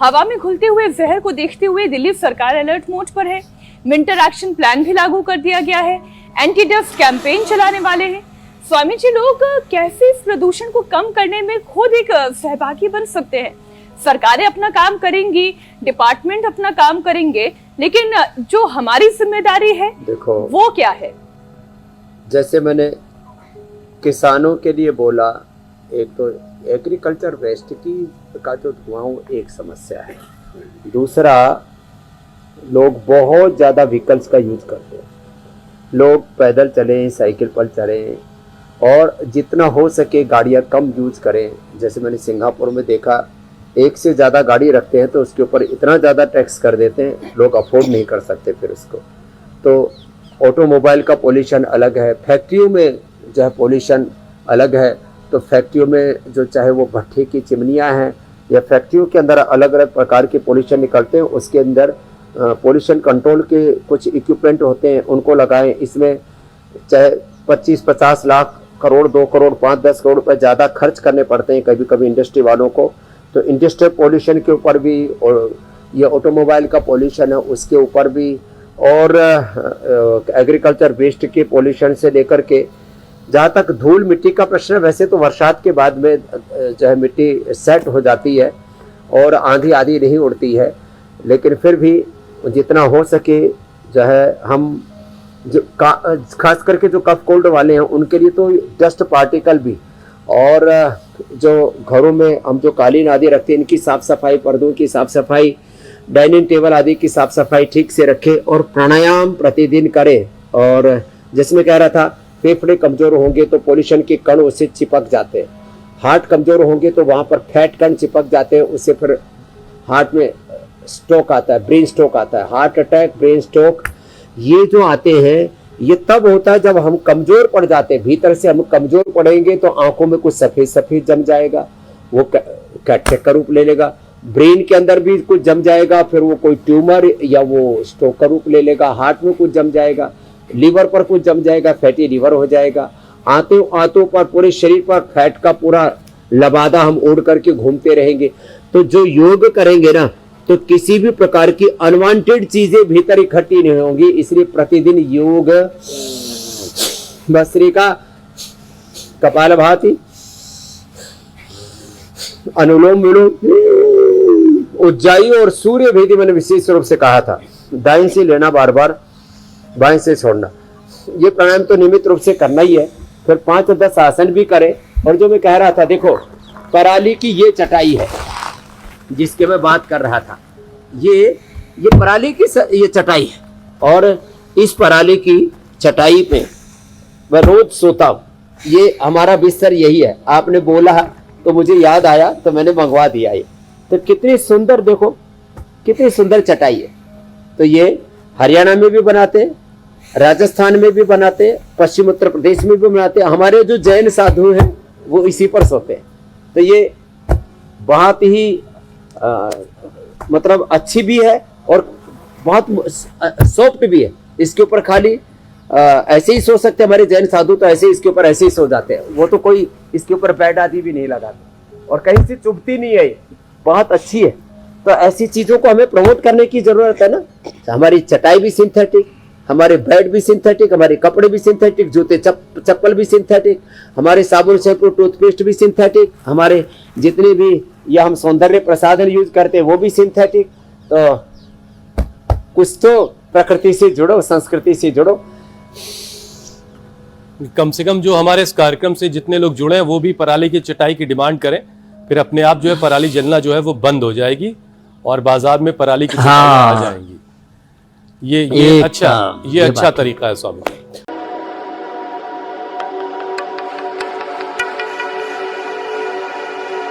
हवा में घुलते हुए जहर को देखते हुए दिल्ली सरकार अलर्ट मोड पर है। विंटर एक्शन प्लान भी लागू कर दिया गया है। एंटी डस्ट कैंपेन चलाने वाले हैं। स्वामी जी, लोग कैसे इस प्रदूषण को कम करने में खुद एक सहभागी बन सकते हैं? सरकारें अपना काम करेंगी, डिपार्टमेंट अपना काम करेंगे, लेकिन जो हमारी जिम्मेदारी है देखो वो क्या है? जैसे मैंने किसानों के लिए बोला, एक तो एग्रीकल्चर वेस्ट का जो धुआं एक समस्या है। दूसरा, लोग बहुत ज़्यादा व्हीकल्स का यूज करते हैं। लोग पैदल चलें, साइकिल पर चलें और जितना हो सके गाड़ियाँ कम यूज करें। जैसे मैंने सिंगापुर में देखा, एक से ज़्यादा गाड़ी रखते हैं तो उसके ऊपर इतना ज़्यादा टैक्स कर देते हैं, लोग अफोर्ड नहीं कर सकते फिर उसको। तो ऑटोमोबाइल का पोल्यूशन अलग है, फैक्ट्रियों में जो है पोल्यूशन अलग है। तो फैक्ट्रियों में जो चाहे वो भट्ठे की चिमनियाँ हैं या फैक्ट्रियों के अंदर अलग अलग प्रकार के पोल्यूशन निकलते हैं, उसके अंदर पोल्यूशन कंट्रोल के कुछ इक्विपमेंट होते हैं, उनको लगाएं। इसमें चाहे 25-50 लाख करोड़, 2 करोड़, 5-10 करोड़ रुपये ज़्यादा खर्च करने पड़ते हैं कभी कभी इंडस्ट्री वालों को। तो इंडस्ट्रियल पोल्यूशन के ऊपर भी, और ये ऑटोमोबाइल का पोल्यूशन है उसके ऊपर भी, और एग्रीकल्चर वेस्ट के पोल्यूशन से लेकर के जहाँ तक धूल मिट्टी का प्रश्न है, वैसे तो बरसात के बाद में जो है मिट्टी सेट हो जाती है और आंधी आधी नहीं उड़ती है, लेकिन फिर भी जितना हो सके जो है हम जो खास करके जो कफ कोल्ड वाले हैं उनके लिए तो डस्ट पार्टिकल भी, और जो घरों में हम जो कालीन आदि रखते हैं इनकी साफ़ सफाई, पर्दों की साफ़ सफाई, डाइनिंग टेबल आदि की साफ़ सफाई ठीक से रखें और प्राणायाम प्रतिदिन करें। और जैसे मैं कह रहा था, फेफड़े कमज़ोर होंगे तो पोल्यूशन के कण उससे चिपक जाते हैं। हार्ट कमज़ोर होंगे तो वहाँ पर फैट कण चिपक जाते हैं, उससे फिर हार्ट में स्ट्रोक आता है, ब्रेन स्ट्रोक आता है। हार्ट अटैक, ब्रेन स्ट्रोक ये जो आते हैं ये तब होता है जब हम कमज़ोर पड़ जाते हैं। भीतर से हम कमज़ोर पड़ेंगे तो आंखों में कुछ सफ़ेद सफ़ेद जम जाएगा, वो कैटरेक्ट का रूप ले लेगा। ब्रेन के अंदर भी कुछ जम जाएगा, फिर वो कोई ट्यूमर या वो स्ट्रोक का रूप ले लेगा। हार्ट में कुछ जम जाएगा, लीवर पर कुछ जम जाएगा, फैटी लीवर हो जाएगा। आंतों पर, पूरे शरीर पर फैट का पूरा लबादा हम ओढ़ करके घूमते रहेंगे। तो जो योग करेंगे ना, तो किसी भी प्रकार की अनवांटेड चीजें भीतर इकट्ठी नहीं होंगी। इसलिए प्रतिदिन योग, भस्त्रिका, कपालभाति, अनुलोम विलोम, उज्जाई और सूर्य भेदी मैंने विशेष रूप से कहा था। दाएं से लेना बार बार, बाएं से छोड़ना, ये प्राणायाम तो नियमित रूप से करना ही है। फिर 5-10 आसन भी करें। और जो मैं कह रहा था, देखो पराली की ये चटाई है जिसके मैं बात कर रहा था, ये पराली की ये चटाई है और इस पराली की चटाई पे मैं रोज सोता हूँ। ये हमारा बिस्तर यही है। आपने बोला तो मुझे याद आया तो मैंने मंगवा दिया ये। तो कितनी सुंदर, देखो कितनी सुंदर चटाई है। तो ये हरियाणा में भी बनाते हैं, राजस्थान में भी बनाते हैं, पश्चिम उत्तर प्रदेश में भी बनाते हैं। हमारे जो जैन साधु हैं वो इसी पर सोते हैं। तो ये बहुत ही मतलब अच्छी भी है और बहुत सॉफ्ट भी है। इसके ऊपर खाली ऐसे ही सो सकते हैं। हमारे जैन साधु तो ऐसे इसके ऊपर ऐसे ही सो जाते हैं, वो तो कोई इसके ऊपर बेड आदि भी नहीं लगाते और कहीं से चुभती नहीं है, बहुत अच्छी है। तो ऐसी चीज़ों को हमें प्रमोट करने की ज़रूरत है ना। हमारी चटाई भी सिंथेटिक, हमारे बेड भी सिंथेटिक, हमारे कपड़े भी सिंथेटिक, जूते चप्पल भी सिंथेटिक, हमारे साबुन शैम्पू टूथपेस्ट भी सिंथेटिक, हमारे जितने भी या हम सौंदर्य प्रसाधन यूज करते हैं वो भी सिंथेटिक। तो कुछ तो प्रकृति से जुड़ो, संस्कृति से जुड़ो। कम से कम जो हमारे इस कार्यक्रम से जितने लोग जुड़े हैं वो भी पराली की चटाई की डिमांड करें, फिर अपने आप जो है पराली जलना जो है वो बंद हो जाएगी और बाजार में पराली की चटाई आ जाएंगी। ये अच्छा तरीका है स्वामी।